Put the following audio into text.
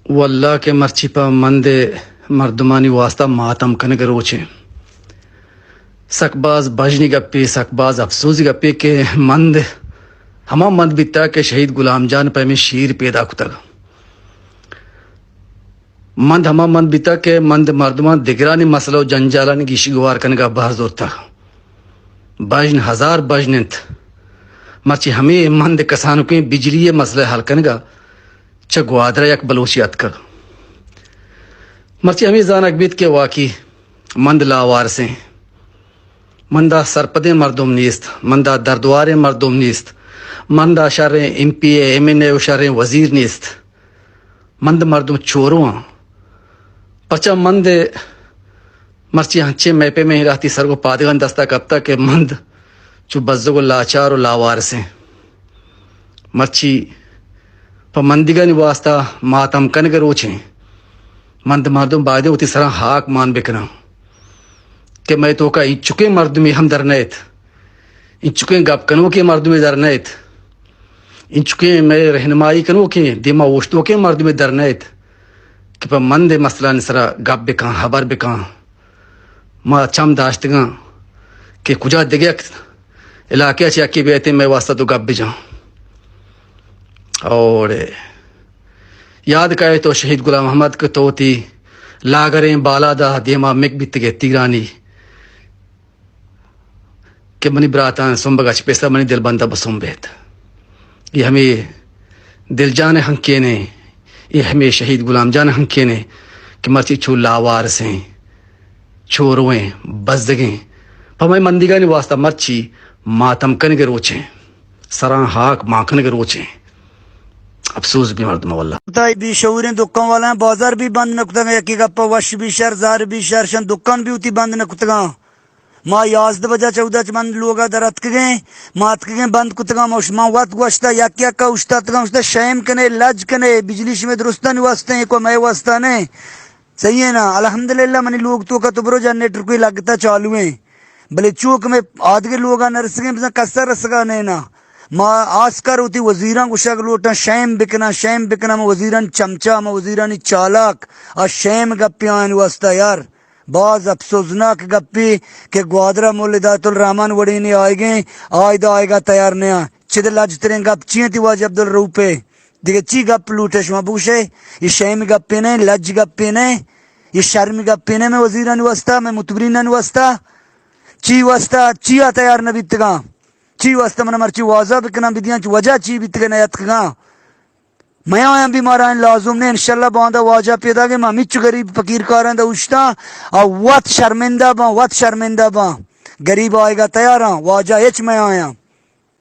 वो अल्लाह के मर्ची पर मंदे मर्दमानी वास्ता मातम कन रोचे सकबाज बजनी गप्पी सकबाज अफसोसी गप्पी के मंद हमा मंद बिता के शहीद गुलाम जान पे में शीर पैदा कुतग मंद हमा मंद बिता के मंद मर्दमा दिगरानी मसलो जंजालानी गिशी गुवार कन का बाहर जोर था बजन हजार बजनत मर्ची हमें मंद कसानों के बिजली मसले हल कन का चगवादरा यक बलोचियत का मर्ची हमें जान अकबीत के वाकी मंद लावार से मंदा सरपदे मर्दुम नीस्त मंदा दर्दवारे मर्दुम नीस्त मंदा शर्रे MP MNA शर्रे वजीर नीस्त मंद मर्दुम चोरुआ पचा मंद मर्ची हंचे मैपे में ही रहती सर को पादगन दस्ता कब के मंद चु बज्जो को लाचार और लावार से मर्ची पर मंदिगन वास्ता मातम कन के रोचे मंद मर्दुम बादे उती सरा हाक मान बिकना कि मैं तो का इच्छुके मर्द में हम दरनेत इच्छुके गप कनो के मर्द में दरनेत इच्छुके मैं रहनुमाई कनो के दिमा वोश्तो के मर्द में दरनेत कि पर मंद मसला निसरा गप बिका हबर बिका माँ चम दाश्तगा कि कुजा दिगे इलाके अच्छे अक्की बेते मैं वास्ता तो गप भी जाऊँ और याद करे तो शहीद गुलाम अहमद के तोती लागरें बालादा देमा मिक बितगे तीरानी के मनी बराता सुम्बगच पेसा मनी दिल बंदा बसुम्बेत ये हमें दिल जान हंके ने ये हमें शहीद गुलाम जान हंके ने कि मर्ची छू लावार से छोरुएं बजदगें पमै मंदिगा ने वास्ता मर्ची मातम कन के रोचे सरा हाक माखन के रोचे अफसोस भी मर्दमा वल्लाह भी शऊरें दुकान वाला बाजार भी बंद न कुतगा यकी गप्पा वश भी शर जार भी शर शन दुकान भी उती बंद न कुतगा माँ याज़द बजा 14 च बंद लोग दरत के गए मात के गए बंद कुतगा माँ वत गोश्ता या का उश्ता तगा उश्ता शैम कने लज कने बिजली में दुरुस्ता नहीं वास्ते को मैं वास्ता ने सही है ना अल्हम्दुलिल्लाह मनी लोग तो का तुबरो जनरेटर कोई लगता चालू है भले चौक में आदगे लोग नरसगे कसर रसगा ने ना माँ आस्कर होती वजीरां गुशक लोटा शैम बिकना मैं वजीरान चमचा मैं वजीरानी चालाक और शैम गप्पियां वास्ता यार बाज अफसोसनाक गप्पी के ग्वादरा मोलिदातुल रहमान वड़ी नहीं आएगे आएगा तैयार नया चिद लज तेरे गप चियं ती वाज अब्दुल रूपे दिखे ची गप लूटे शुमा बूशे ये शैम गप्पे ने लज गप्पे ने ये शर्म गप्पे ने मैं वजीरान वास्ता मैं मुतबरीन वास्ता ची वास्ता चिया तैयार न बितगा ची वास्ता मन मर्ची वाजा बिकना बिदियां वजह ची बितगे नयत का मैं आया बीमार लाजुम ने इंशाल्लाह बांधा वाजा पैदा के मिच गरीब फकीर कारां दा उश्ता और वत शर्मिंदा बा गरीब आएगा तैयार वाजा एच मैं आया